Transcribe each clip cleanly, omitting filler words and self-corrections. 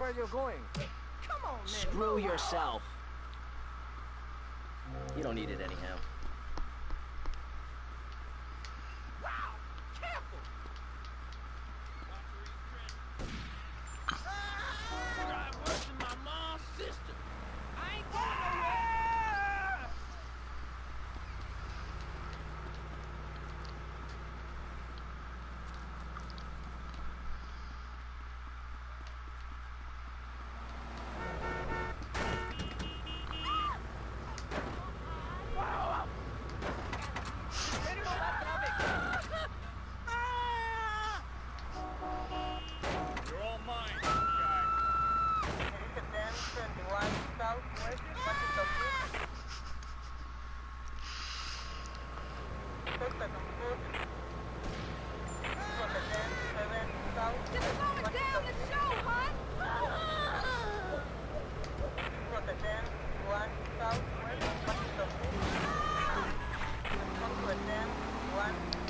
where you're going. Come on, man. Screw yourself. You don't need it anyhow. Wow! Careful! Drive worse than my mom's sister. I ain't going nowhere.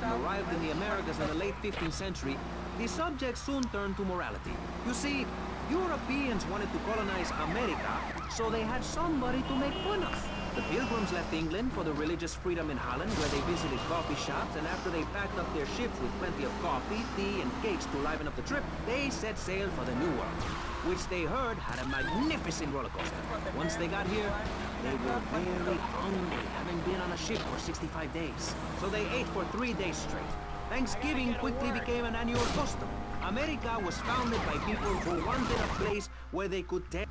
Arrived in the Americas in the late 15th century, the subject soon turned to morality. You see, Europeans wanted to colonize America, so they had somebody to make fun of. The Pilgrims left England for the religious freedom in Holland, where they visited coffee shops, and after they packed up their ships with plenty of coffee, tea, and cakes to liven up the trip, they set sail for the New World, which they heard had a magnificent roller coaster. Once they got here, they were very hungry, having been on a ship for 65 days. So they ate for 3 days straight. Thanksgiving quickly became an annual custom. America was founded by people who wanted a place where they could tell.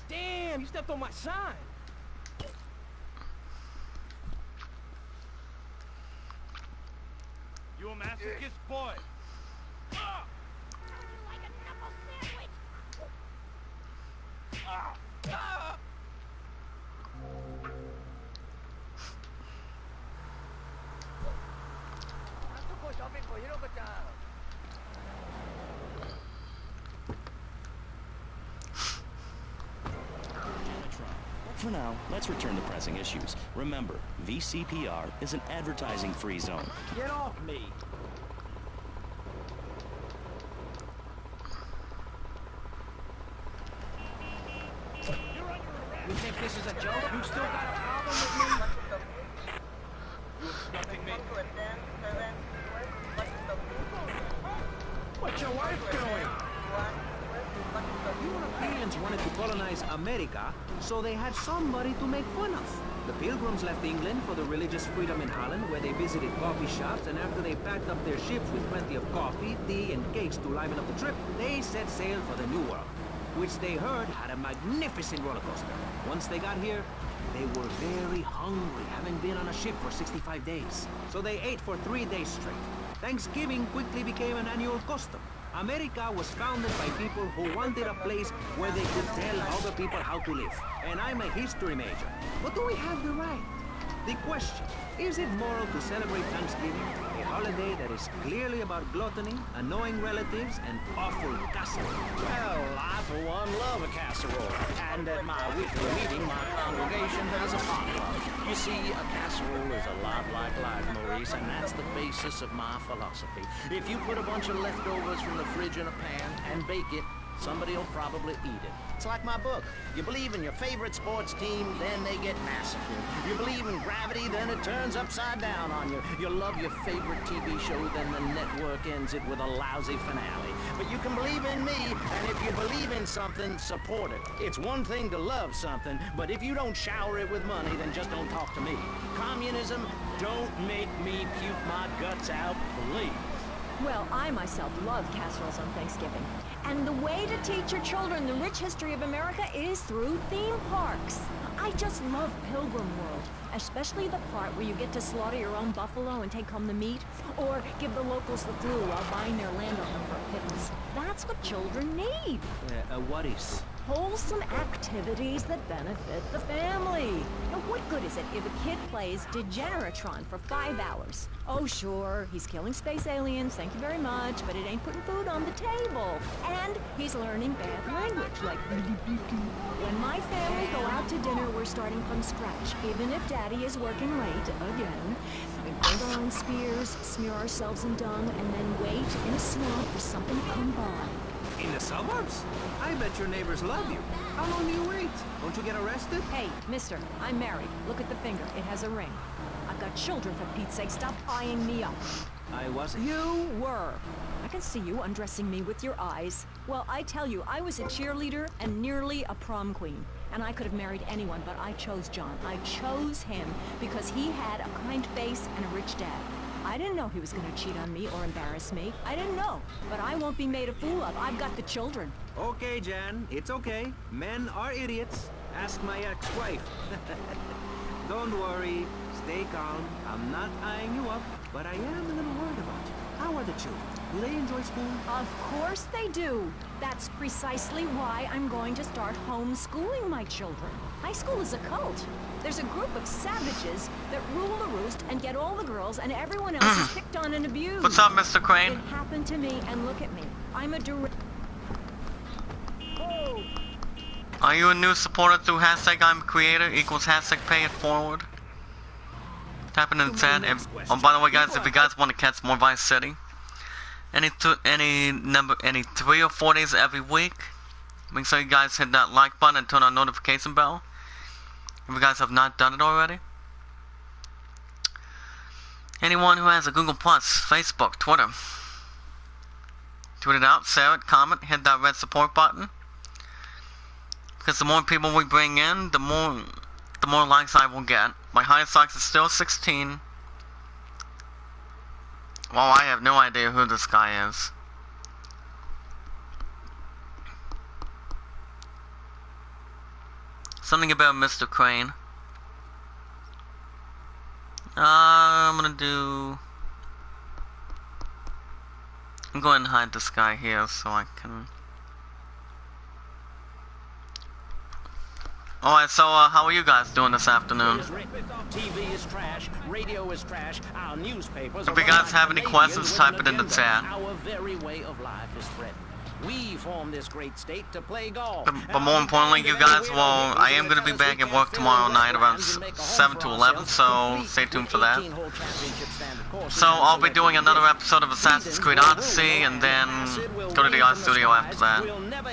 Damn, you stepped on my shine. You a masochist boy. Like a knuckle sandwich. For now, let's return to pressing issues. Remember, VCPR is an advertising-free zone. Get off me. You think this is a joke? You still got a problem with me? You obstructing me? What's your wife doing? Europeans wanted to colonize America, so they had somebody to make fun of. The Pilgrims left England for the religious freedom in Holland, where they visited coffee shops, and after they packed up their ships with plenty of coffee, tea, and cakes to liven up the trip, they set sail for the New World, which they heard had a magnificent roller coaster. Once they got here, they were very hungry, having been on a ship for 65 days. So they ate for 3 days straight. Thanksgiving quickly became an annual custom. America was founded by people who wanted a place where they could tell other people how to live. And I'm a history major. But do we have the right? The question, is it moral to celebrate Thanksgiving, a holiday that is clearly about gluttony, annoying relatives, and awful casserole? Well, I for one love a casserole. And at my weekly meeting, my congregation has a potluck. You see, a casserole is a lot like life, Maurice, and that's the basis of my philosophy. If you put a bunch of leftovers from the fridge in a pan and bake it, somebody will probably eat it. It's like my book. You believe in your favorite sports team, then they get massacred. You believe in gravity, then it turns upside down on you. You love your favorite TV show, then the network ends it with a lousy finale. But you can believe in me, and if you believe in something, support it. It's one thing to love something, but if you don't shower it with money, then just don't talk to me. Communism, don't make me puke my guts out, please. Well, I myself love casseroles on Thanksgiving. And the way to teach your children the rich history of America is through theme parks. I just love Pilgrim World, especially the part where you get to slaughter your own buffalo and take home the meat, or give the locals the flu while buying their land off them for a pittance. That's what children need. What is? Wholesome activities that benefit the family. Now, what good is it if a kid plays Degeneratron for 5 hours? Oh, sure, he's killing space aliens, thank you very much, but it ain't putting food on the table. And he's learning bad language, like when my family go out to dinner, we're starting from scratch, even if Daddy is working late again. We build our own spears, smear ourselves in dung, and then wait in a swamp for something to come by. In the suburbs? I bet your neighbors love you. How long do you wait? Don't you get arrested? Hey, mister, I'm married. Look at the finger. It has a ring. I've got children, for Pete's sake. Stop eyeing me up. I wasn't. You were. I can see you undressing me with your eyes. Well, I tell you, I was a cheerleader and nearly a prom queen. And I could have married anyone, but I chose John. I chose him because he had a kind face and a rich dad. I didn't know he was going to cheat on me or embarrass me. I didn't know. But I won't be made a fool of. I've got the children. Okay, Jan, it's okay. Men are idiots. Ask my ex-wife. Don't worry. Stay calm. I'm not eyeing you up, but I am a little worried about you. How are the children? Do they enjoy school? Of course they do. That's precisely why I'm going to start homeschooling my children. High school is a cult. There's a group of savages that rule the roost and get all the girls, and everyone else is picked on and abused. What's up, Mr. Crane? It happened to me, and look at me. I'm a direct... Oh. Are you a new supporter through hashtag I'm creator equals hashtag pay it forward? Tap in the chat. Oh, by the way, guys, if you guys want to catch more Vice City, any 3 or 4 days every week, make sure you guys hit that like button and turn on notification bell. If you guys have not done it already. Anyone who has a Google Plus, Facebook, Twitter, tweet it out, share it, comment, hit that red support button. Because the more people we bring in, the more likes I will get. My highest likes is still 16. Well, I have no idea who this guy is. Something about Mr. Crane. I'm going to hide this guy here so I can... Alright, so how are you guys doing this afternoon? TV is trash, radio is trash, our newspapers... If you guys have any questions, type it in the chat. Our very way of life is threatened. We formed this great state to play golf. But more importantly, you guys, well, I am going to be back at work tomorrow night around 7 to 11, so stay tuned for that. So I'll be doing another episode of Assassin's Creed Odyssey, and then go to the art studio after that.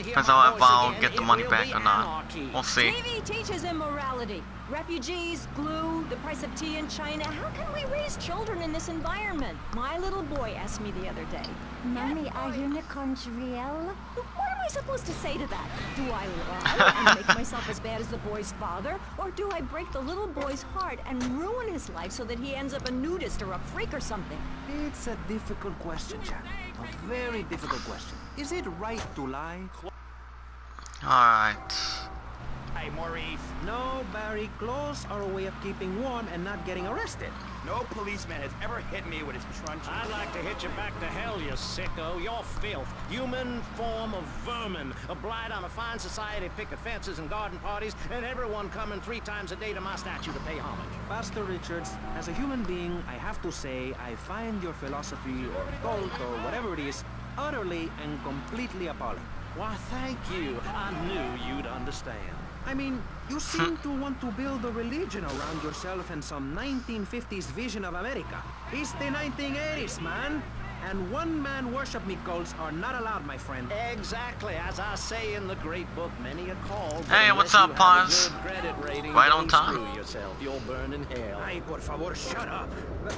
Depends on if I'll get the money back or not. We'll see. TV teaches immorality. Refugees, glue, the price of tea in China. How can we raise children in this environment? My little boy asked me the other day, Mommy, are unicorns real? What am I supposed to say to that? Do I lie and make myself as bad as the boy's father? Or do I break the little boy's heart and ruin his life so that he ends up a nudist or a freak or something? It's a difficult question, Jack. A very difficult question. Is it right to lie? Alright. Hey, Maurice. No, Barry, clothes are a way of keeping warm and not getting arrested. No policeman has ever hit me with his truncheon. I'd like to hit you back to hell, you sicko. You're filth. Human form of vermin. A blight on a fine society, picket fences and garden parties, and everyone coming 3 times a day to my statue to pay homage. Pastor Richards, as a human being, I have to say I find your philosophy or cult or whatever it is utterly and completely appalling. Why, thank you. I knew you'd understand. I mean, you seem to want to build a religion around yourself and some 1950s vision of America. It's the 1980s, man. And one-man worship me cults are not allowed, my friend. Exactly, as I say in the great book, many are called. Hey, what's up, Paz? Right on time. Screw yourself, you'll burn in hell. Ay, por favor, shut up.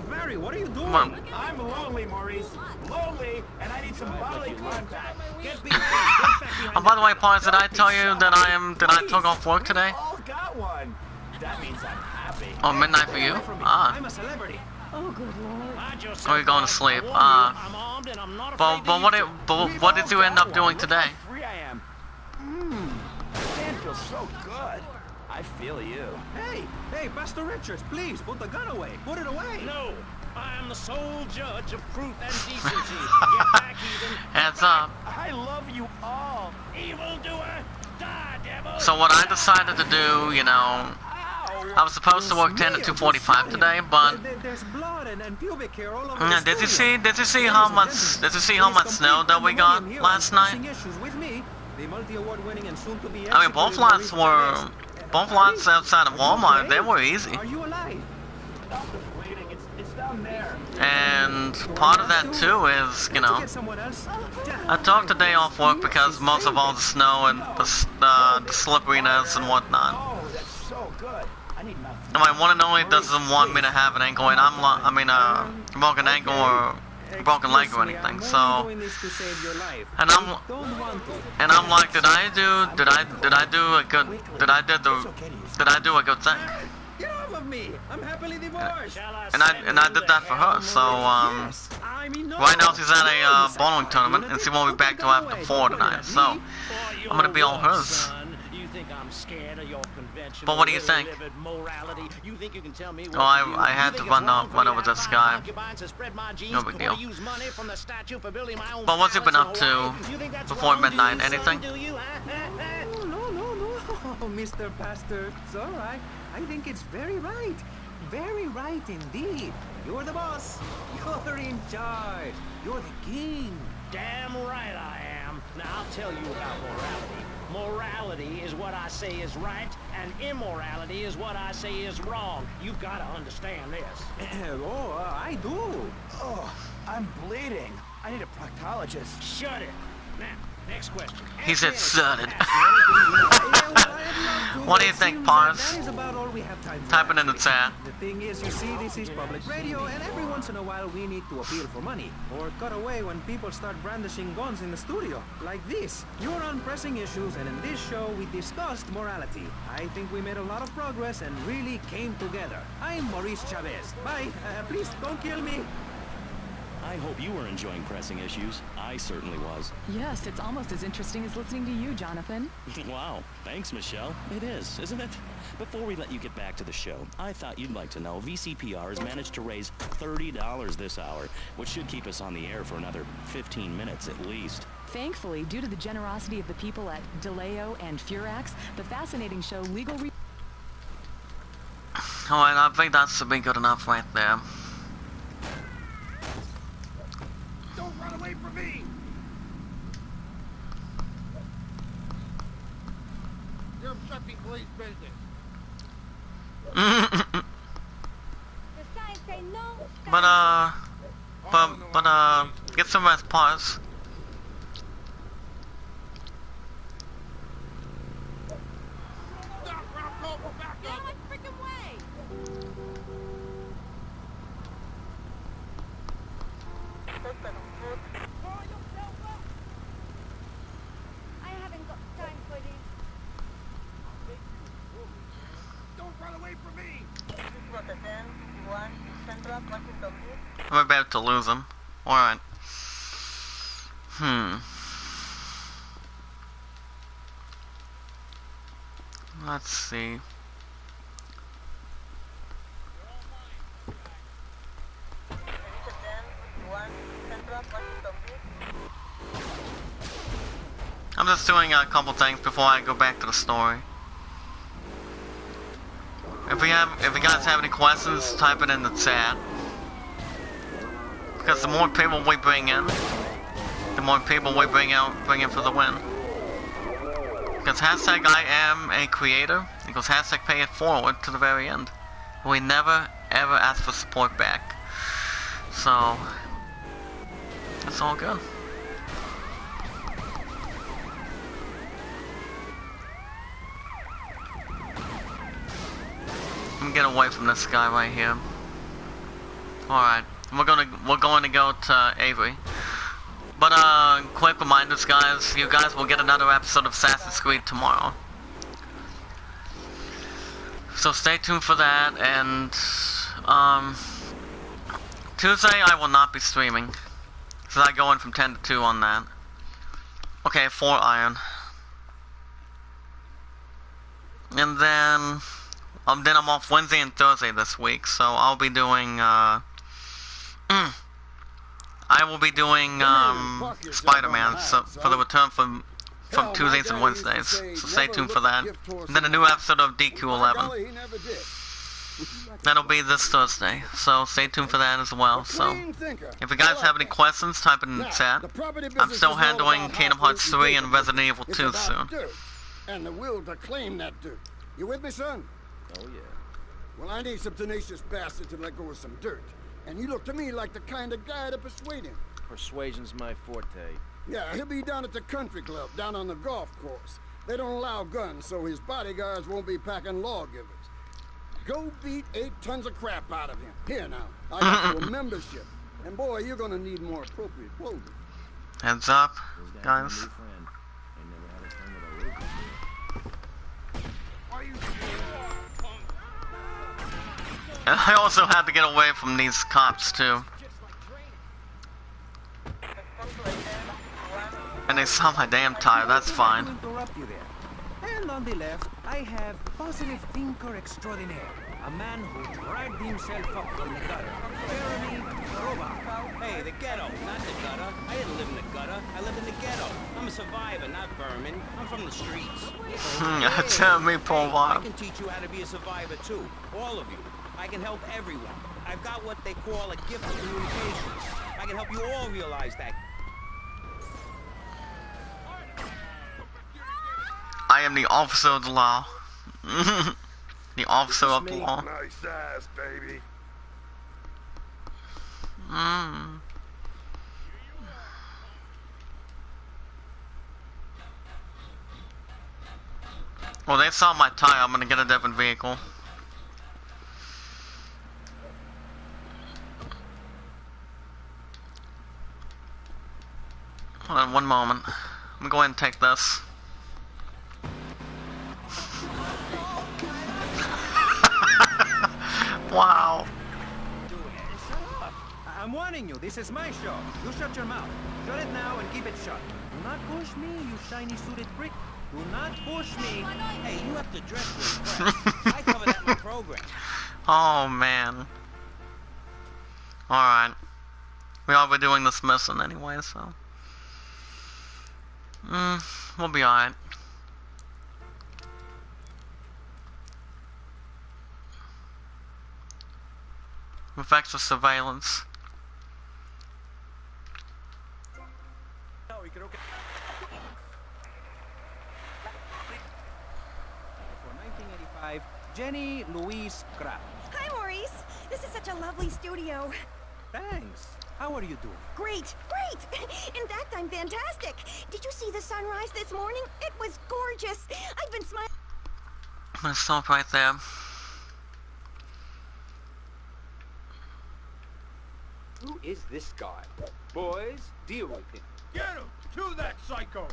Barry, what are you doing? Well, I'm lonely, Maurice. Lonely, and I need some bodily contact. Get behind me. oh, by the way, Paz, did I tell you that I took off work today? All got one. That means I'm happy. Oh, midnight for you? I'm Ah. a celebrity. Oh, good lord. Hide yourself, Or are you going to boy. sleep? I warn you, I'm armed and I'm not afraid But to use it. what did you end up doing today? Free I am. That feels so good. I feel you. Hey, hey, Pastor Richards, please, put the gun away. Put it away. No, I am the sole judge of truth and decency. Get back even. Heads up. I love you all. Evildoer, die, devil. So what I decided to do, you know, I was supposed to work 10 to 2:45 today, but There's blood and pubic hair all over yeah, the did you studio. see how much snow that we got last night? With me, the multi-award-winning and soon-to-be I mean, both lots outside of Walmart, they were easy. Are you alive? Stop the bleeding. It's down there. And part of that too is, you know, Get someone else. I took the day off work because most of all the snow and the slipperiness and whatnot. Oh, that's so good. I need nothing. My one and only doesn't want me to have an ankle, and broken ankle or broken leg or anything. So, and I'm like, did I do a good thing? Get off of me! I'm happily divorced. And I did that for her. So right now she's at a bowling tournament, and she won't be back till after 4 tonight. So I'm gonna be all hers. But what do you think? Oh, I had to run over this guy. No big deal. But what's he been up to before midnight? Anything? No, Mr. Pastor. It's all right. I think it's very right. Very right indeed. You're the boss. You're in charge. You're the king. Damn right I am. Now I'll tell you about morality. Morality is what I say is right, and immorality is what I say is wrong. You've got to understand this. I do. Oh, I'm bleeding. I need a proctologist. Shut it. Now, next question. He said, "Shut it." What What do you think, Pars? That is about all we have time for. Type it in the chat. The thing is, you see, this is public radio, and every once in a while we need to appeal for money. Or cut away when people start brandishing guns in the studio. Like this. You're on pressing issues, and in this show we discussed morality. I think we made a lot of progress and really came together. I'm Maurice Chavez. Bye. Please don't kill me. I hope you were enjoying Pressing Issues. I certainly was. Yes, it's almost as interesting as listening to you, Jonathan. Wow, thanks, Michelle. It is, isn't it? Before we let you get back to the show, I thought you'd like to know VCPR has managed to raise $30 this hour, which should keep us on the air for another 15 minutes at least. Thankfully, due to the generosity of the people at DeLeo and Furax, the fascinating show Legal Alright, I think that should be good enough right there. Don't run away from me! You're obstructing police business. but get some rest, Pause. Stop, or I'll call for backup! Get out of my freaking way! I haven't got time for this. Don't run away from me! I'm about to lose him. Alright. Let's see. I'm just doing a couple things before I go back to the story. If you guys have any questions, type it in the chat. Because the more people we bring in, the more people we bring in for the win. Because hashtag I am a creator equals hashtag pay it forward to the very end. We never ever ask for support back. So it's all good. Let me get away from this guy right here. Alright, we're going to go to Avery. But quick reminders, guys, you guys will get another episode of Assassin's Creed tomorrow. So stay tuned for that, and Tuesday I will not be streaming. So I go in from 10 to 2 on that. Okay, 4 iron. And then I'm off Wednesday and Thursday this week, so I'll be doing I will be doing Spider-Man so for the return from Tuesdays and Wednesdays. So stay tuned for that. And then a new episode of DQ11. That'll be this Thursday, so stay tuned for that as well. So, if you guys have any questions, type it in the chat. I'm still handling Kingdom Hearts 3 and Resident Evil 2 soon. And the will to claim that dirt. You with me, son? Oh, yeah. Well, I need some tenacious bastard to let go of some dirt. And you look to me like the kind of guy to persuade him. Persuasion's my forte. Yeah, he'll be down at the country club, down on the golf course. They don't allow guns, so his bodyguards won't be packing lawgivers. Go beat 8 tons of crap out of him. Here now, I got you a membership. And boy, you're gonna need more appropriate clothing. Heads up, guys. I also had to get away from these cops too. And they saw my damn tire, that's fine. And on the left, I have Positive Thinker Extraordinaire, a man who dragged himself up from the gutter. Jeremy Roba. Hey, the ghetto, not the gutter. I didn't live in the gutter. I live in the ghetto. I'm a survivor, not vermin. I'm from the streets. Jeremy Roba. I can teach you how to be a survivor too. All of you. I can help everyone. I've got what they call a gift of communications. I can help you all realize that. I am the officer of the law. The officer of the law. Nice ass, baby. Well, they saw my tire. I'm gonna get a different vehicle. Hold on one moment. I'm gonna go ahead and take this. Wow. Shut up. I'm warning you, this is my show. You shut your mouth. Shut it now and keep it shut. Do not push me, you shiny suited prick. Do not push me. Hey, you have to dress for impress. I cover that in my program. Oh, man. Alright. We are doing this mission anyway, so. We'll be alright. With extra surveillance. For 1985, Jenny Louise Kraft. Hi, Maurice. This is such a lovely studio. Thanks. How are you doing? Great, great. In fact, I'm fantastic. Did you see the sunrise this morning? It was gorgeous. I've been smiling. I'm gonna stop right there. Who is this guy? Boys, deal with him. Get him! To that psycho!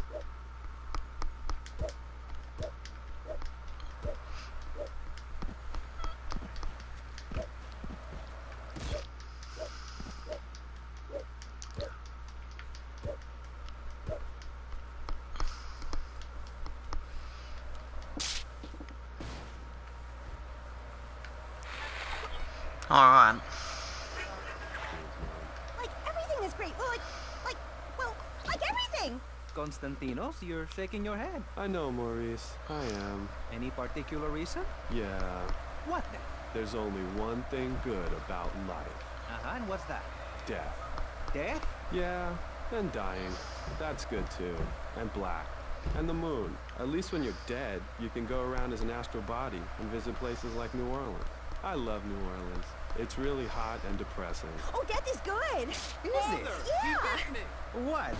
Alright. Like, everything is great. Well, like everything. Constantinos, you're shaking your head. I know, Maurice. I am. Any particular reason? Yeah. What then? There's only one thing good about life. Uh-huh, and what's that? Death. Death? Yeah, and dying. That's good too. And black. And the moon. At least when you're dead, you can go around as an astral body and visit places like New Orleans. I love New Orleans. It's really hot and depressing. Oh, death is good. Is it? Yeah. What?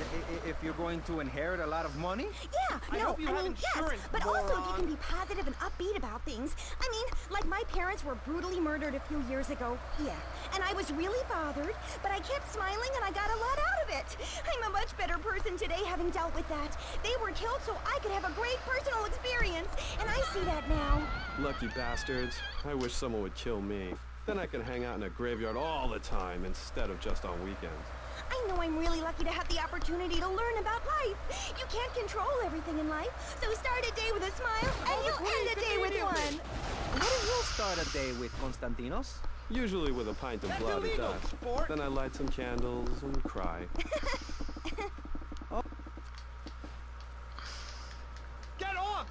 If you're going to inherit a lot of money? Yeah, no, I mean, yes, but also you can be positive and upbeat about things. I mean, like my parents were brutally murdered a few years ago. Yeah, and I was really bothered, but I kept smiling and I got a lot out of it. I'm a much better person today having dealt with that. They were killed so I could have a great personal experience, and I see that now. Lucky bastards. I wish someone would kill me. Then I can hang out in a graveyard all the time instead of just on weekends. I know I'm really lucky to have the opportunity to learn about life. You can't control everything in life, so start a day with a smile, and you'll end a day with one. What do you start a day with, Konstantinos? Usually with a pint of blood at dusk. Then I light some candles and cry. Get off!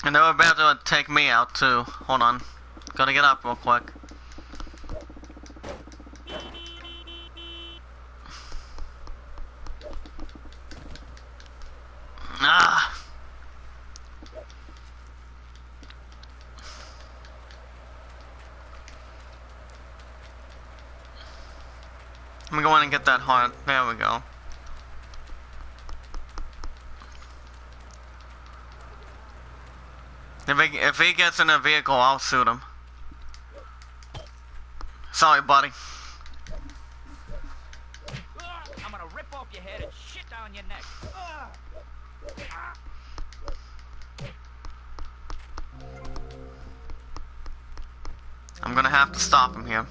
And they were about to take me out too. Hold on. Gotta get up real quick. Ah! I'm going and get that heart. There we go. If he gets in a vehicle, I'll shoot him. Sorry, buddy. I'm gonna rip off your head and shit down your neck. I'm gonna have to stop him here.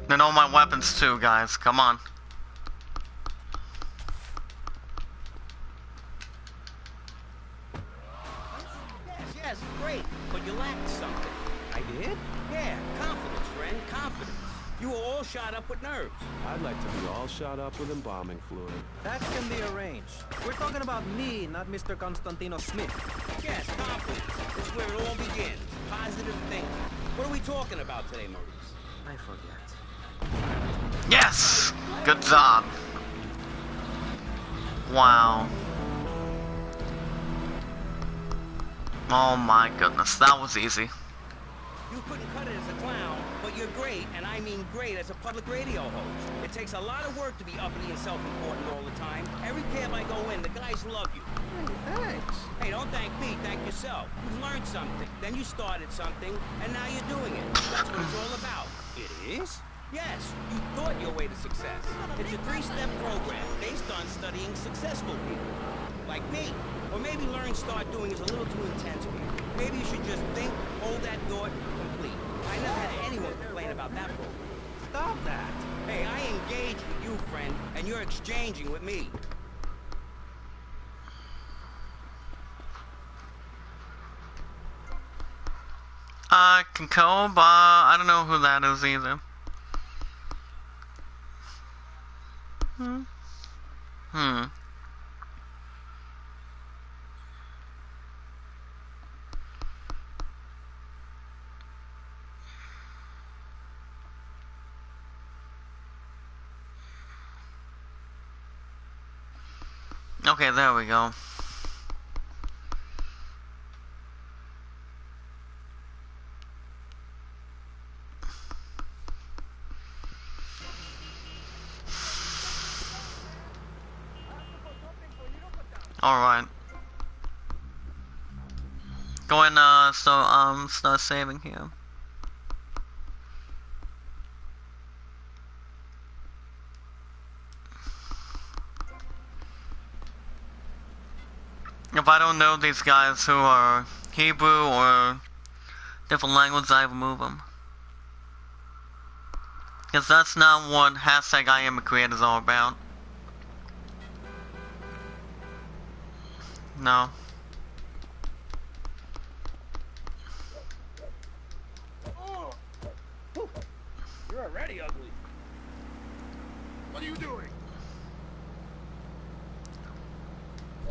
They know my weapons too, guys. Come on. Yes, great. But you lacked something. I did? Yeah, confidence, friend, confidence. You were all shot up with nerves. I'd like to be all shot up with embalming fluid. That can be arranged. We're talking about me, not Mr. Konstantinos Smith. Yes, confidence. It's where it all begins. Positive thinking. What are we talking about today, Maurice? I forget. Yes! Good job. Wow. Oh my goodness, that was easy. You couldn't cut it as a clown, but you're great, and I mean great, as a public radio host. It takes a lot of work to be uppity and self-important all the time. Every cab I go in, the guys love you. Thanks. Hey, don't thank me, thank yourself. You've learned something, then you started something, and now you're doing it. That's what it's all about. It is? Yes, you thought your way to success. It's a 3-step program based on studying successful people. Like me. Or maybe learning start doing is a little too intense for you. Maybe you should just think, hold that thought, complete. I never had anyone complain about that program. Stop that. Hey, I engage with you, friend, and you're exchanging with me. Kinko, but I don't know who that is either. Okay, there we go. Alright. Go and start saving here. If I don't know these guys who are Hebrew or different language, I remove them. Because that's not what hashtag I am a creator is all about. No. Oh. You're already ugly. What are you doing?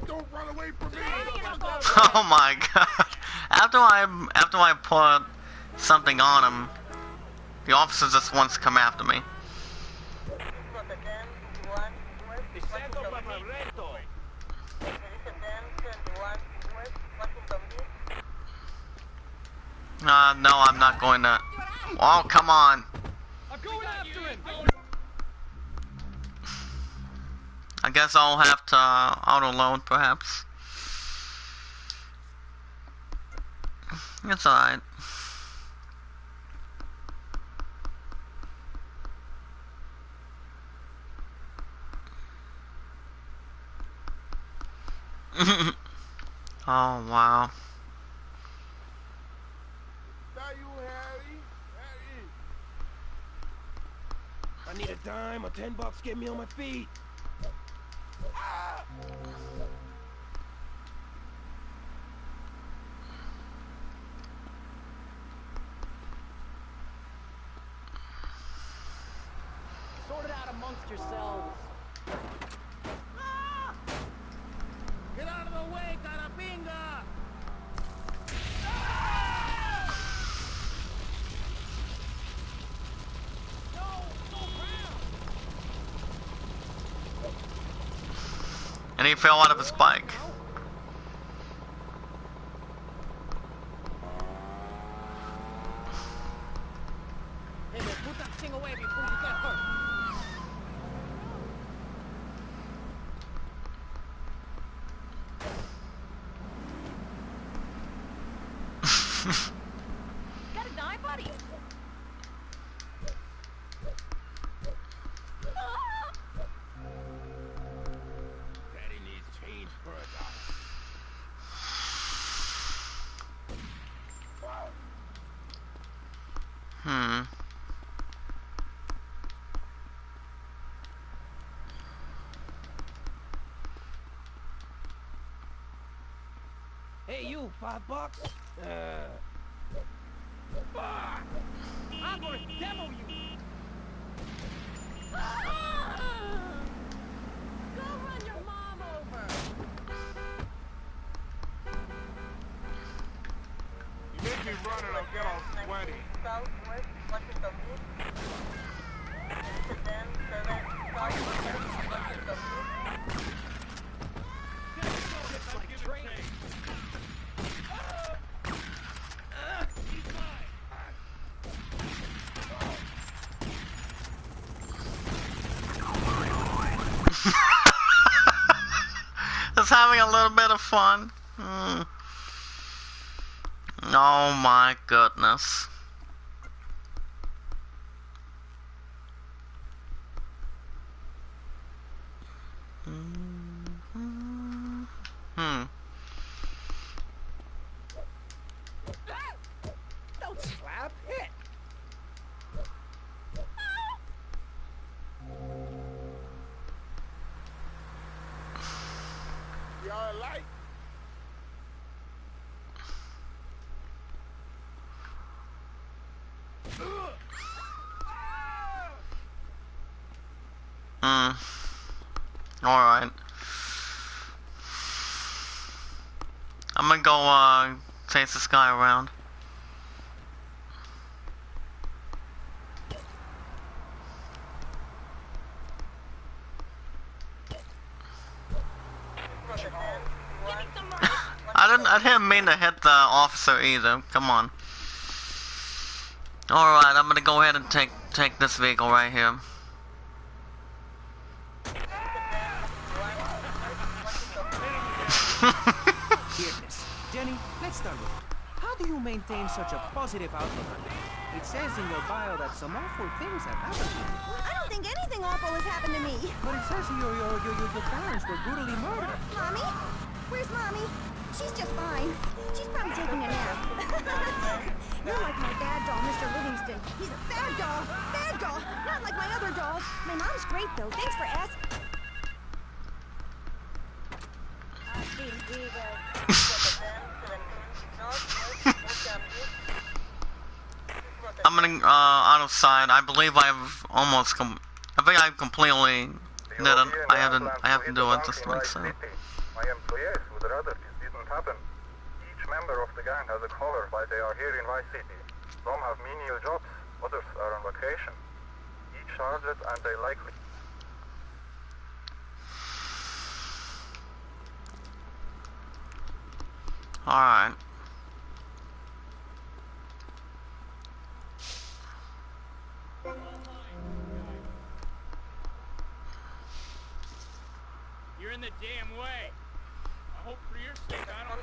Don't run away from me! Oh my god. After I put something on him, the officer just wants to come after me. No, I'm not going to. Oh, come on. I'm going after him! I guess I'll have to auto-load, perhaps. It's alright. Oh, wow. I need a dime or $10 to get me on my feet. Sort it out amongst yourselves. Get out of the way, Carapinga! And he fell out of his bike. Hey man, put that thing away before you get hurt. Got a knife, buddy? Daddy needs change for a dollar. Hey, you, $5? Fuck! I'm gonna demo you! Go run your mom over. You make me run and I'll get all sweaty. Southwest Washington Beach. Then 7 Southwest Washington Beach. Just like train. Just having a little bit of fun. Oh my goodness. Don't slap, hit! You alright? Alright. I'm gonna go chase this guy around. I didn't mean to hit the officer either. Come on. Alright, I'm gonna go ahead and take this vehicle right here. Goodness. Jenny, let's start with how do you maintain such a positive outlook on life? It says in your bio that some awful things have happened to you. I don't think anything awful has happened to me. But it says your parents were brutally murdered. Mommy? Where's Mommy? She's just fine. She's probably taking a nap. You're like my bad doll, Mr. Livingston. He's a bad doll. Bad doll. Not like my other dolls. My mom's great, though. Thanks for asking. I'm gonna out of sight. I believe I've almost I think I've completely did it. I have to do it just like so. My employees would rather this didn't happen. Each member of the gang has a collar while they are here in Vice City. Some have menial jobs, others are on vacation. Each charged and they likely. Alright. You're in the damn way. I hope for your sake I don't...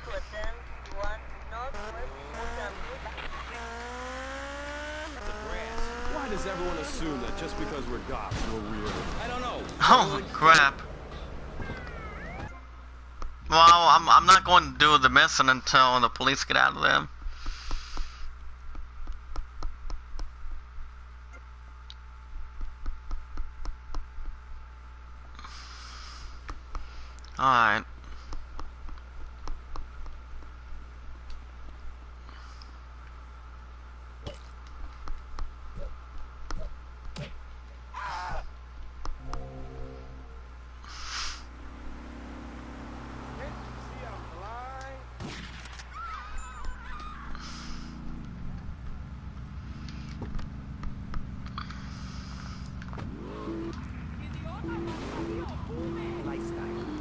Why does everyone assume that just because we're cops, we're weird? I don't know. Oh crap. Well, I'm not going to do the mission until the police get out of there. Alright.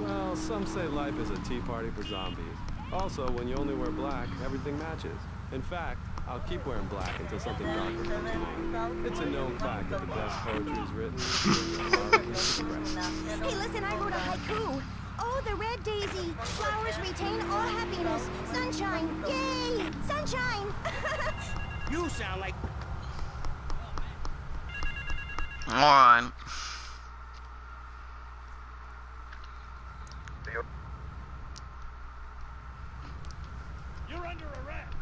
Well, some say life is a tea party for zombies. Also, when you only wear black, everything matches. In fact, I'll keep wearing black until something darker comes to me. It's a known fact that the best poetry is written when expressed. Hey, listen, I wrote a haiku. Oh, the red daisy. Flowers retain all happiness. Sunshine. Yay! Sunshine! You sound like... Alright. You're under arrest.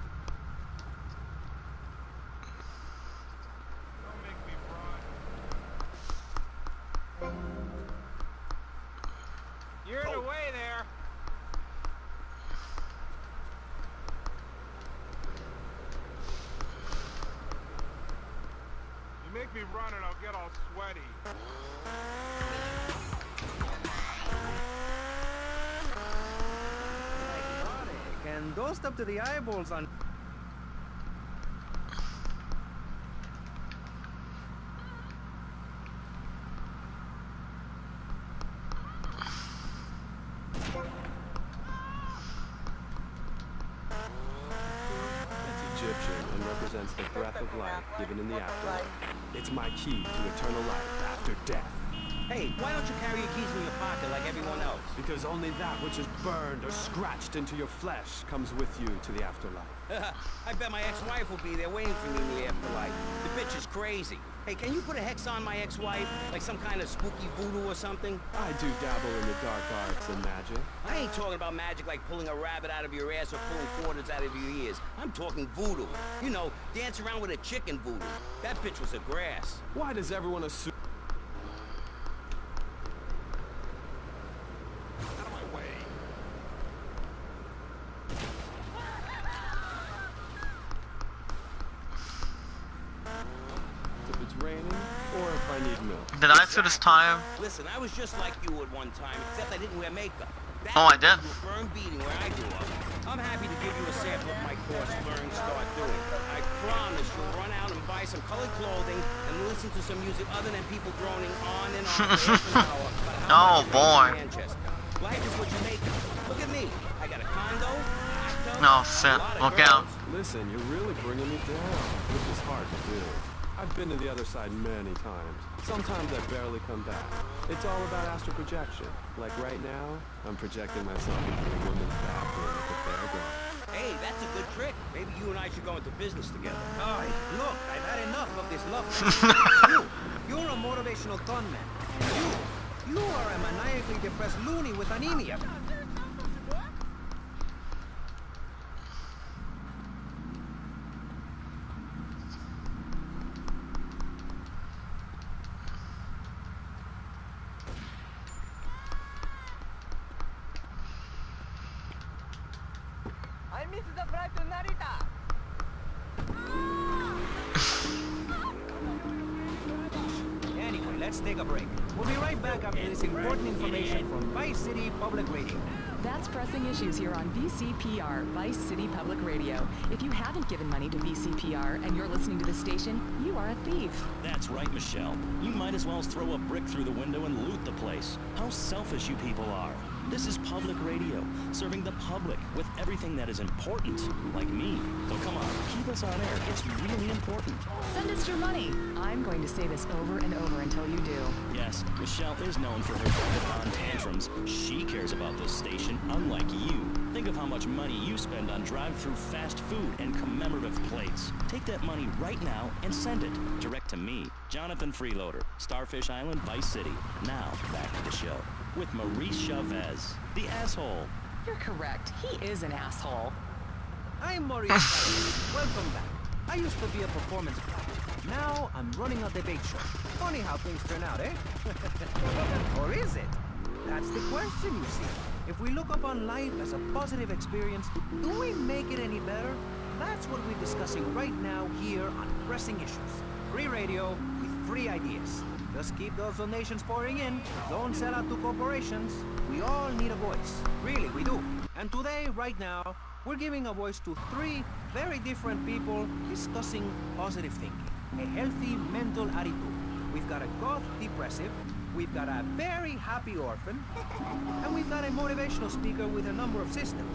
Don't make me run. You're in the way there. You make me run and I'll get all sweaty. And dosed up to the eyeballs on... It's Egyptian and represents the breath of life given in the afterlife. It's my key to eternal life after death. Hey, why don't you carry your keys in your pocket like everyone else? Because only that which is burned or scratched into your flesh comes with you to the afterlife. I bet my ex-wife will be there waiting for me in the afterlife. The bitch is crazy. Hey, can you put a hex on my ex-wife? Like some kind of spooky voodoo or something? I do dabble in the dark arts and magic. I ain't talking about magic like pulling a rabbit out of your ass or pulling quarters out of your ears. I'm talking voodoo. You know, dance around with a chicken voodoo. That bitch was a grass. Why does everyone assume... Did I see this tire? Listen, I was just like you at one time, except I didn't wear makeup. That Oh, I did? was a firm beating where I grew up. I'm happy to give you a sample of my course, Learn, Start Doing. I promise you'll run out and buy some colored clothing and listen to some music other than people droning on and on for half an hour about how Oh, boy. Manchester. Life is what you make it. Look at me. I got a condo, actor, No, shit. Look out. Listen, you're really bringing me down, which is hard to do. I've been to the other side many times. Sometimes I barely come back. It's all about astral projection. Like right now, I'm projecting myself into a woman's bathroom at the fairground. Hey, that's a good trick. Maybe you and I should go into business together. Ay, look, I've had enough of this love. You're a motivational gunman. And you are a maniacally depressed loony with anemia. I miss the flight to Narita. Anyway, let's take a break. We'll be right back after this important information from Vice City Public Radio. That's Pressing Issues here on VCPR, Vice City Public Radio. If you haven't given money to VCPR and you're listening to the station, you are a thief. That's right, Michelle. You might as well throw a brick through the window and loot the place. How selfish you people are. This is public radio, serving the public with everything that is important, like me. So come on, keep us on air. It's really important. Send us your money. I'm going to say this over and over until you do. Yes, Michelle is known for her Decathon tantrums. She cares about this station, unlike you. Think of how much money you spend on drive-through fast food and commemorative plates. Take that money right now and send it direct to me, Jonathan Freeloader, Starfish Island, Vice City. Now, back to the show with Maurice Chavez, the asshole. You're correct. He is an asshole. I'm Maurice. Welcome back. I used to be a performance pilot. Now I'm running a debate show. Funny how things turn out, eh? Or is it? That's the question, you see. If we look upon life as a positive experience, do we make it any better? That's what we're discussing right now here on Pressing Issues. Free radio with free ideas. Just keep those donations pouring in. Don't sell out to corporations. We all need a voice. Really, we do. And today, right now, we're giving a voice to 3 very different people discussing positive thinking. A healthy mental attitude. We've got a goth depressive, we've got a very happy orphan, and we've got a motivational speaker with a number of systems.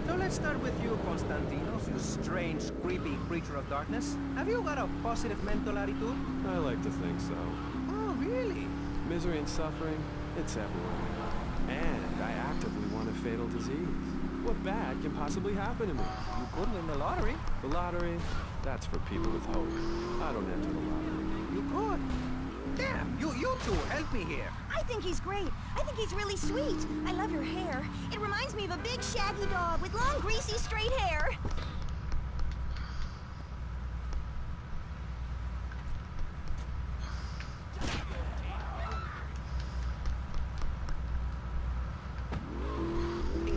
So let's start with you, Konstantinos, you strange, creepy creature of darkness. Have you got a positive mental attitude? I like to think so. Oh, really? Misery and suffering, it's everywhere. And I actively want a fatal disease. What bad can possibly happen to me? You could win the lottery. The lottery? That's for people with hope. I don't enter the lottery. You could. Damn, you two, help me here. I think he's great. I think he's really sweet. I love your hair. It reminds me of a big shaggy dog with long, greasy, straight hair.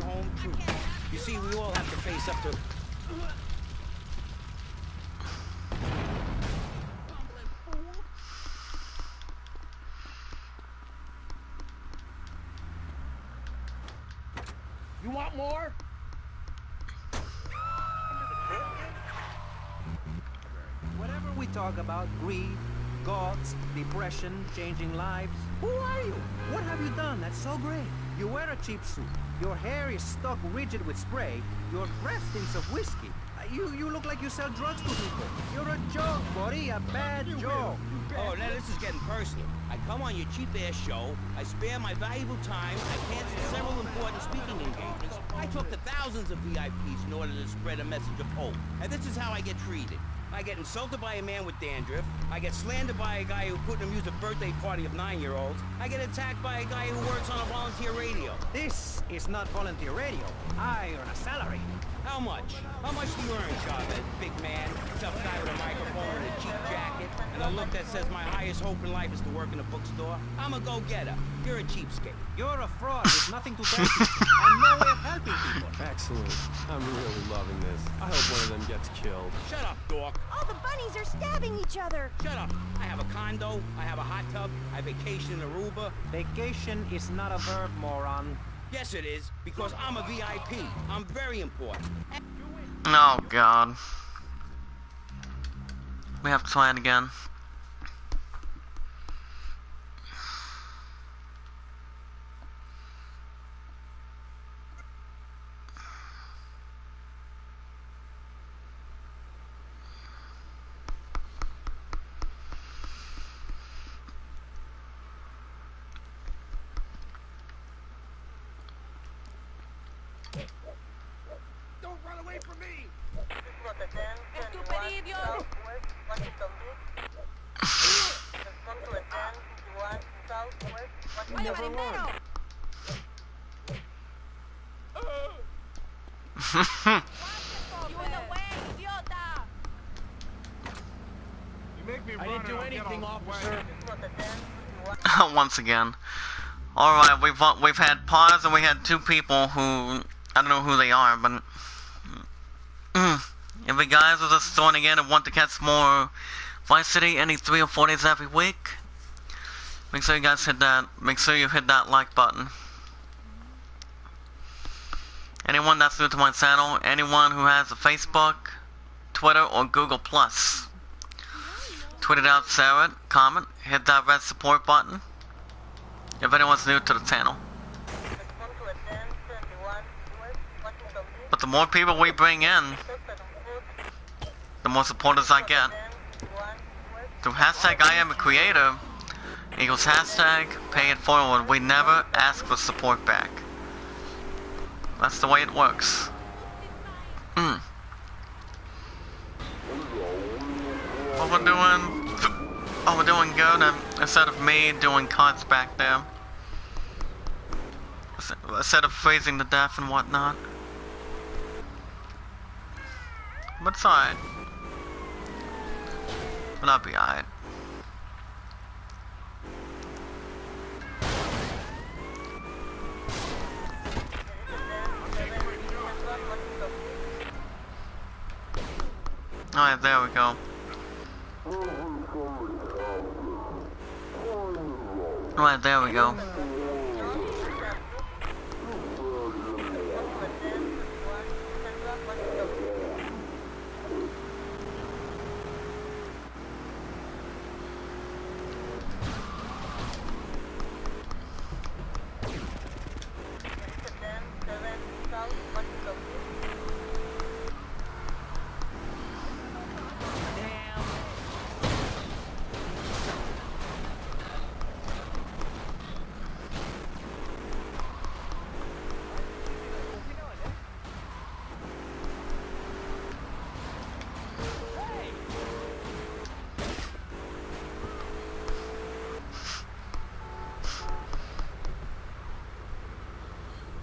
Home truth. You see, we all have to face up to... You want more? Whatever we talk about, greed, gods, depression, changing lives, who are you? What have you done that's so great? You wear a cheap suit, your hair is stuck rigid with spray, your breath stinks of whiskey. You look like you sell drugs to people. You're a joke, buddy, a bad joke. Oh, now this is getting personal. I come on your cheap-ass show, I spare my valuable time, I cancel several important speaking engagements, I talk to thousands of VIPs in order to spread a message of hope. And this is how I get treated. I get insulted by a man with dandruff, I get slandered by a guy who couldn't amuse a birthday party of 9-year-olds, I get attacked by a guy who works on a volunteer radio. This is not volunteer radio. I earn a salary. How much? How much do you earn, Chavez? Big man, tough guy with a microphone and a cheap jacket, and a look that says my highest hope in life is to work in a bookstore? I'm a go-getter. You're a cheapskate. You're a fraud with nothing to tell you, and no way of helping people. Excellent. I'm really loving this. I hope one of them gets killed. Shut up, dork. All the bunnies are stabbing each other. Shut up. I have a condo, I have a hot tub, I vacation in Aruba. Vacation is not a verb, moron. Yes, it is, because I'm a VIP. I'm very important. Oh, God. We have to try it again. Don't run away from me! You never learn. I didn't do anything, officer. Once again. Alright, we've had pause and we had 2 people who, I don't know who they are, but if you guys are just joining in and want to catch more Vice City any 3 or 4 days every week, make sure you guys hit that, make sure you hit that like button. Anyone that's new to my channel, anyone who has a Facebook, Twitter, or Google+, tweet it out, share it, comment, hit that red support button, if anyone's new to the channel. But the more people we bring in, the more supporters I get. Through hashtag I am a creator equals hashtag pay it forward. We never ask for support back. That's the way it works. What we're doing? Oh, we're doing good. Instead of me doing cuts back there, instead of freezing to death and whatnot. But it's alright. But I'll be alright. Alright, there we go. Alright, there we go.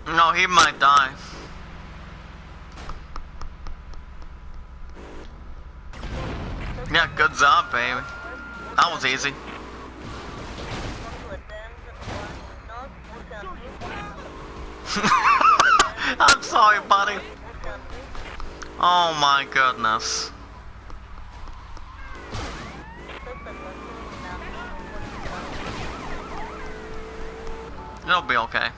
No, he might die. Yeah, good job, baby. That was easy. I'm sorry, buddy. Oh my goodness. It'll be okay.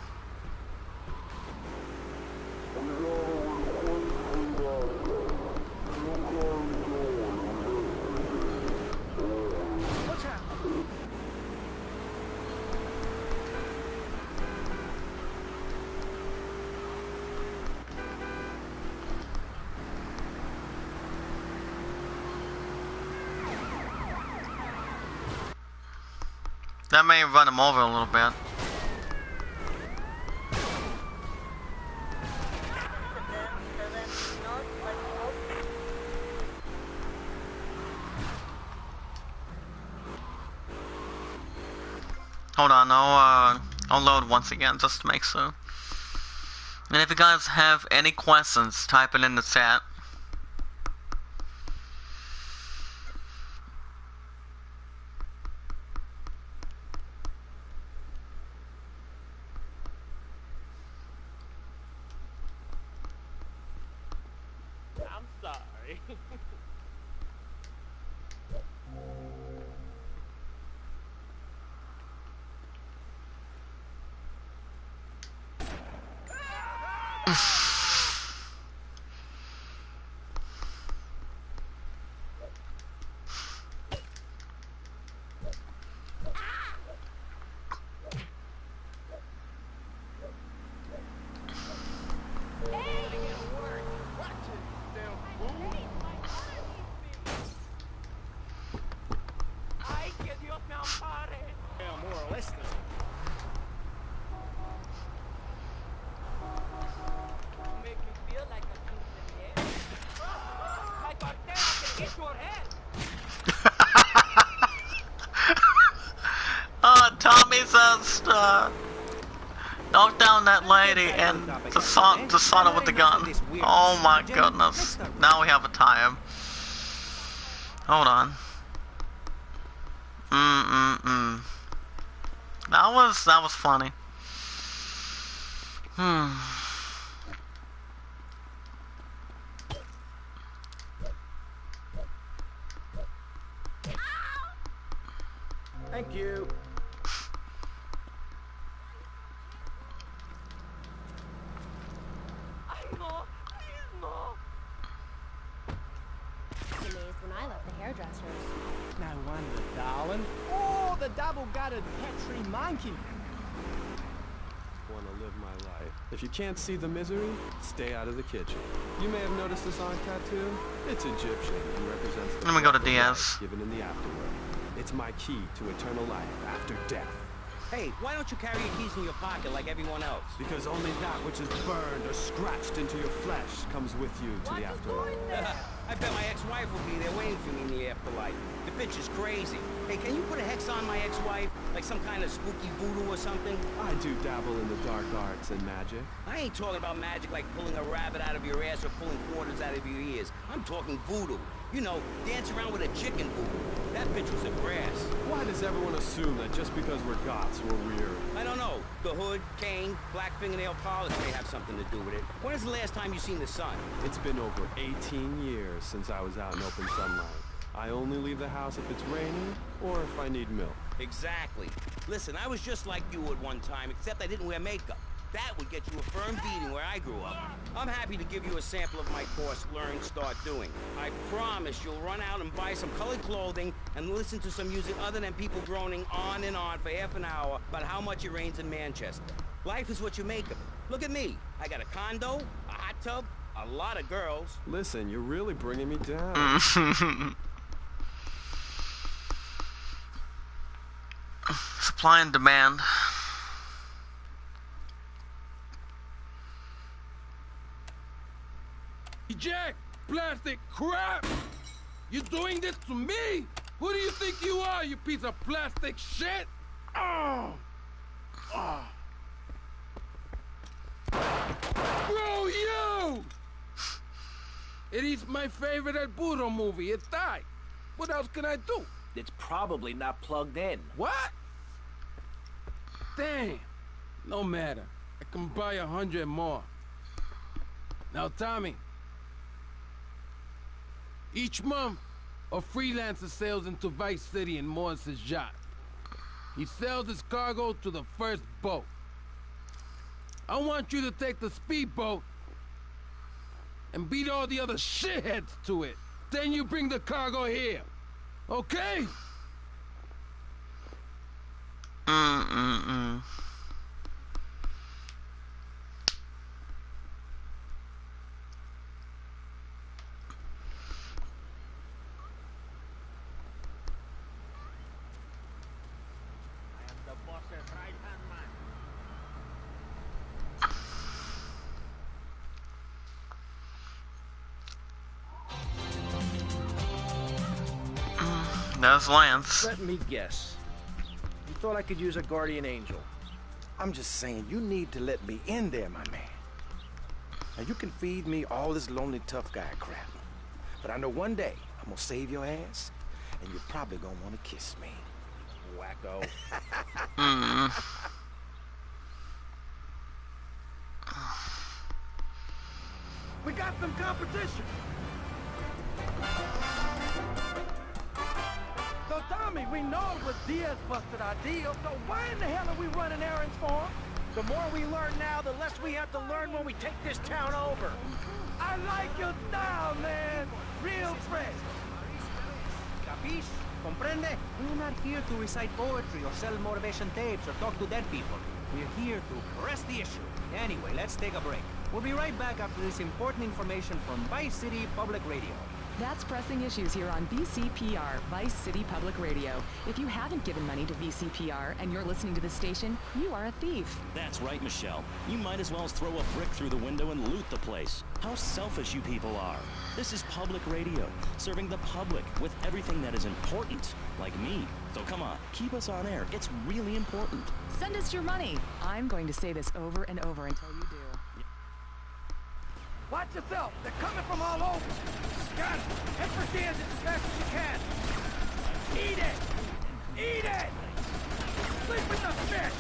That may run him over a little bit. Hold on, I'll load once again just to make sure. And if you guys have any questions, type it in the chat. I'm sorry. Tommy says, knock down that lady and the son with the gun. Oh my goodness. Now we have a tie-in. Hold on. That was funny. Thank you. When I left the hairdressers. No wonder, darling. Oh, the double-gutted Petri monkey. Want to live my life. If you can't see the misery, stay out of the kitchen. You may have noticed this on tattoo. It's Egyptian and represents the Let me go to Diaz. given in the afterworld. It's my key to eternal life after death. Hey, why don't you carry your keys in your pocket like everyone else? Because only that which is burned or scratched into your flesh comes with you to the afterlife. I bet my ex-wife will be there waiting for me in the afterlife. The bitch is crazy. Hey, can you put a hex on my ex-wife? Like some kind of spooky voodoo or something? I do dabble in the dark arts and magic. I ain't talking about magic like pulling a rabbit out of your ass or pulling quarters out of your ears. I'm talking voodoo. You know, dance around with a chicken voodoo. That bitch was a grass. Why does everyone assume that just because we're goths, we're weird? I don't know. The hood, cane, black fingernail polish may have something to do with it. When's the last time you seen the sun? It's been over 18 years since I was out in open sunlight. I only leave the house if it's raining or if I need milk. Exactly. Listen, I was just like you at one time, except I didn't wear makeup. That would get you a firm beating where I grew up. I'm happy to give you a sample of my course, Learn, Start Doing. I promise you'll run out and buy some colored clothing and listen to some music other than people groaning on and on for half an hour about how much it rains in Manchester. Life is what you make of it. Look at me. I got a condo, a hot tub, a lot of girls. Listen, you're really bringing me down. Supply and demand. Jack, plastic crap! You doing this to me? Who do you think you are, you piece of plastic shit? Oh! Oh! Bro, you! It is my favorite El Burro movie. It died. What else can I do? It's probably not plugged in. What? Damn. No matter. I can buy 100 more. Now, Tommy. Each month, a freelancer sails into Vice City in Morris's yacht. He sells his cargo to the first boat. I want you to take the speedboat and beat all the other shitheads to it. Then you bring the cargo here. Okay? There's Lance. Let me guess. You thought I could use a guardian angel. I'm just saying, you need to let me in there, my man. Now, you can feed me all this lonely tough guy crap. But I know one day I'm gonna save your ass, and you're probably gonna want to kiss me. Wacko. We got some competition. So, Tommy, we know it was Diaz busted our deal, so why in the hell are we running errands for him? The more we learn now, the less we have to learn when we take this town over. I like your style, man. Real fresh. Capiche? Comprende? We're not here to recite poetry or sell motivation tapes or talk to dead people. We're here to press the issue. Anyway, let's take a break. We'll be right back after this important information from Vice City Public Radio. That's Pressing Issues here on VCPR, Vice City Public Radio. If you haven't given money to VCPR and you're listening to the station, you are a thief. That's right, Michelle. You might as well throw a brick through the window and loot the place. How selfish you people are. This is public radio, serving the public with everything that is important, like me. So come on, keep us on air. It's really important. Send us your money. I'm going to say this over and over until you do. Watch yourself. They're coming from all over. Got it. Head for Kansas as fast as you can. Eat it. Eat it. Sleep with the fish.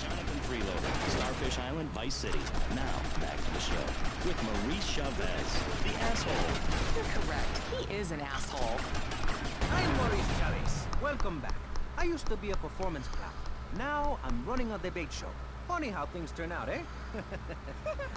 Jonathan Freeloader, Starfish Island, Vice City. Now, back to the show. With Maurice Chavez, the asshole. You're correct. He is an asshole. I'm Maurice Chavez. Welcome back. I used to be a performance clown. Now I'm running a debate show. Funny how things turn out, eh?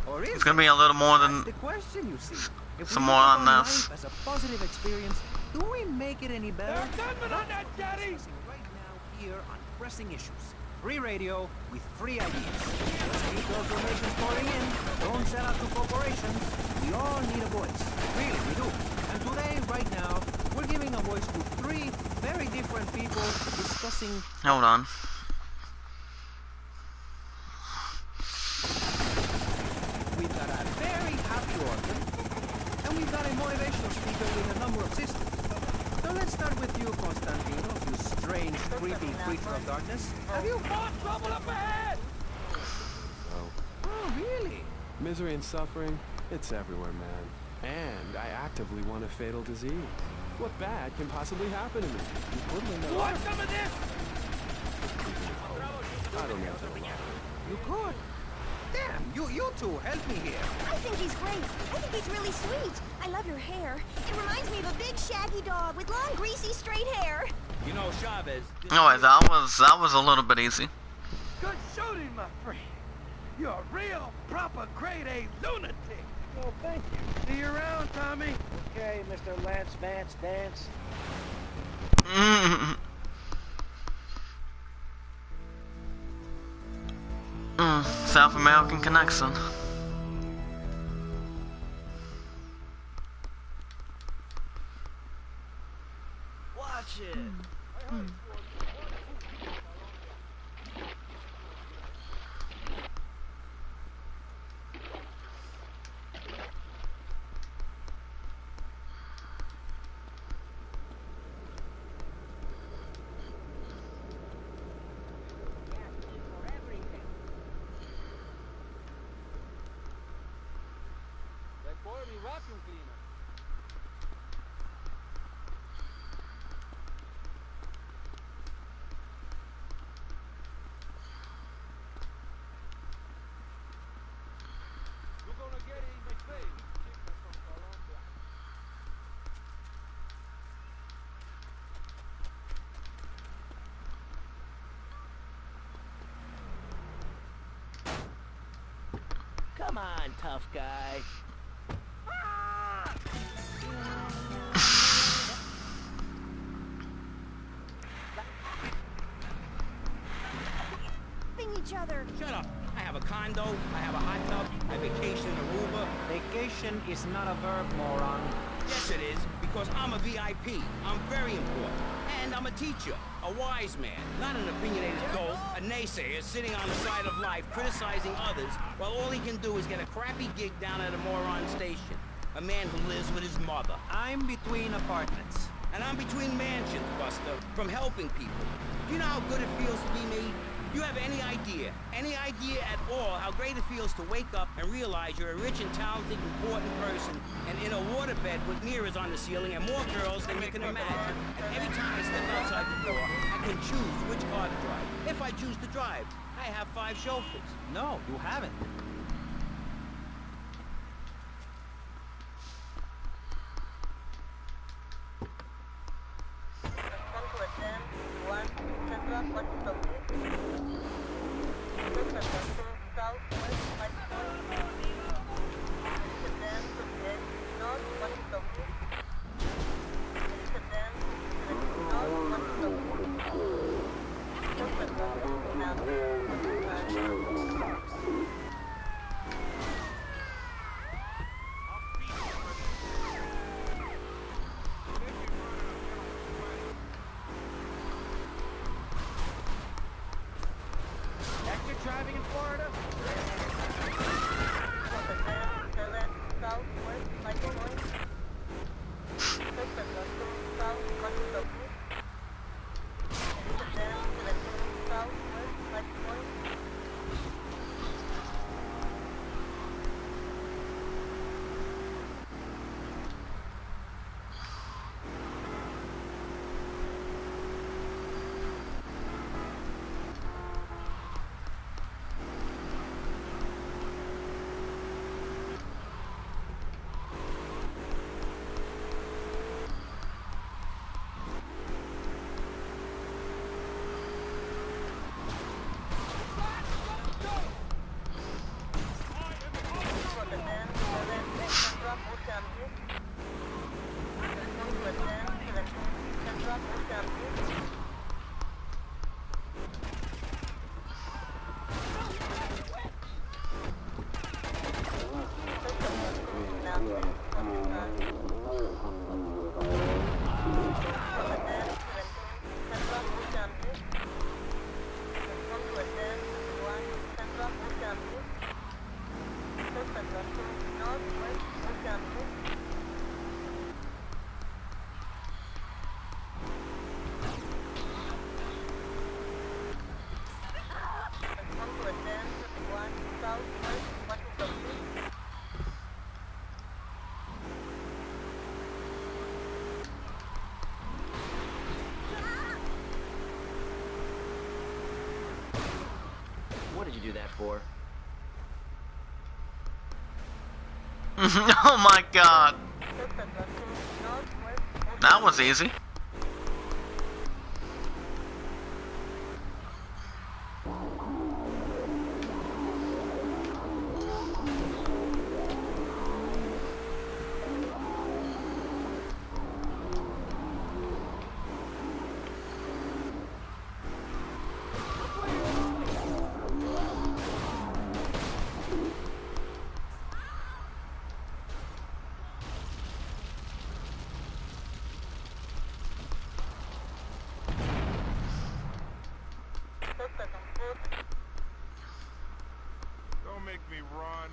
Or is It's gonna be a little more than the question, you see. If some we more look on upon this. life as a positive experience, do we make it any better? Gunman on that, Daddy! Right now, here on Pressing Issues. Free radio with free ideas. Let's keep those donations pouring in. Don't sell out to corporations. We all need a voice. Really, we do. And today, right now, we're giving a voice to three very different people discussing... Hold on. We've got a very happy organ, and we've got a motivational speaker with a number of systems. The Well, let's start with you, Constantino, you strange, creepy creature of darkness. Have you fought trouble up ahead? Oh, really? Misery and suffering, it's everywhere, man. And I actively want a fatal disease. What bad can possibly happen to me? You want some of this? I don't know that a lot. You could. Damn, you two, help me here. I think he's great. I think he's really sweet. I love your hair. It reminds me of a big shaggy dog with long, greasy, straight hair. You know, Chavez... Alright, that was a little bit easy. Good shooting, my friend. You're a real, proper, grade A lunatic. Oh, thank you. See you around, Tommy. Okay, Mr. Lance Vance Dance. South American connection. Watch it. Vacuum cleaner. You're gonna get it in your face. Come on, tough guy. Each other. Shut up. I have a condo, I have a hot tub, I vacation in Aruba. Vacation is not a verb, moron. Yes, it is, because I'm a VIP. I'm very important. And I'm a teacher, a wise man, not an opinionated dope, a naysayer sitting on the side of life criticizing others while all he can do is get a crappy gig down at a moron station. A man who lives with his mother. I'm between apartments. And I'm between mansions, Buster, from helping people. Do you know how good it feels to be me? Do you have any idea at all how great it feels to wake up and realize you're a rich and talented, important person and in a waterbed with mirrors on the ceiling and more girls than you can imagine. And every time I step outside the door, I can choose which car to drive. If I choose to drive, I have 5 chauffeurs. No, you haven't. Driving in Florida? do that for? Oh my god. That was easy. Don't make me run.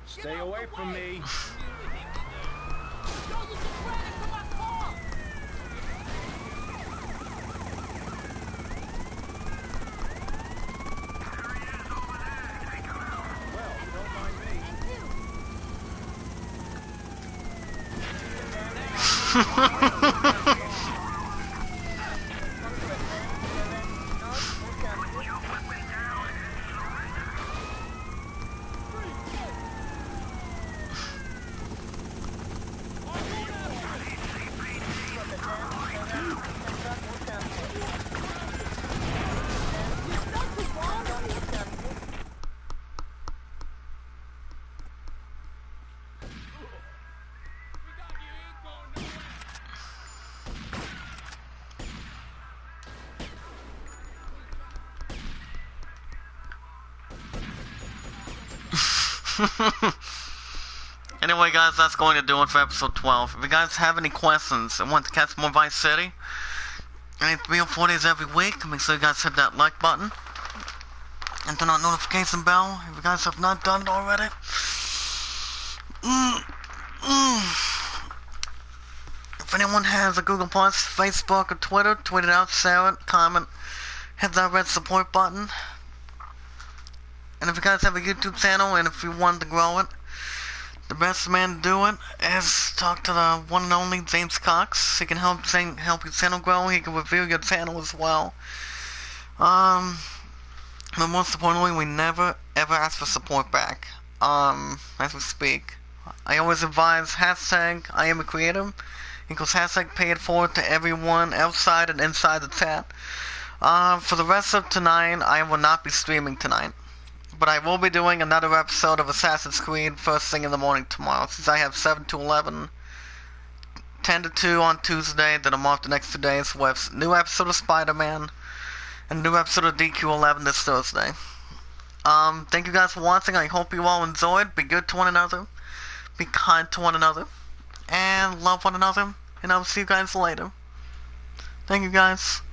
Stay away from me. Anyway guys, that's going to do it for episode 12. If you guys have any questions and want to catch more Vice City, any 3 or 4 days every week, make sure you guys hit that like button and turn on notification bell if you guys have not done it already. If anyone has a Google Plus, Facebook, or Twitter, tweet it out, share it, comment, hit that red support button. And if you guys have a YouTube channel and if you want to grow it, the best man to do it is talk to the one and only James Cox. He can help your channel grow. He can review your channel as well. But most importantly, we never ever ask for support back. As we speak, I always advise hashtag I am a creator equals hashtag pay it forward to everyone outside and inside the chat. For the rest of tonight, I will not be streaming tonight. But I will be doing another episode of Assassin's Creed first thing in the morning tomorrow, since I have 7 to 11, 10 to 2 on Tuesday, then I'm off the next 2 days with new episode of Spider-Man, and new episode of DQ11 this Thursday. Thank you guys for watching. I hope you all enjoyed. Be good to one another, be kind to one another, and love one another, and I'll see you guys later. Thank you guys.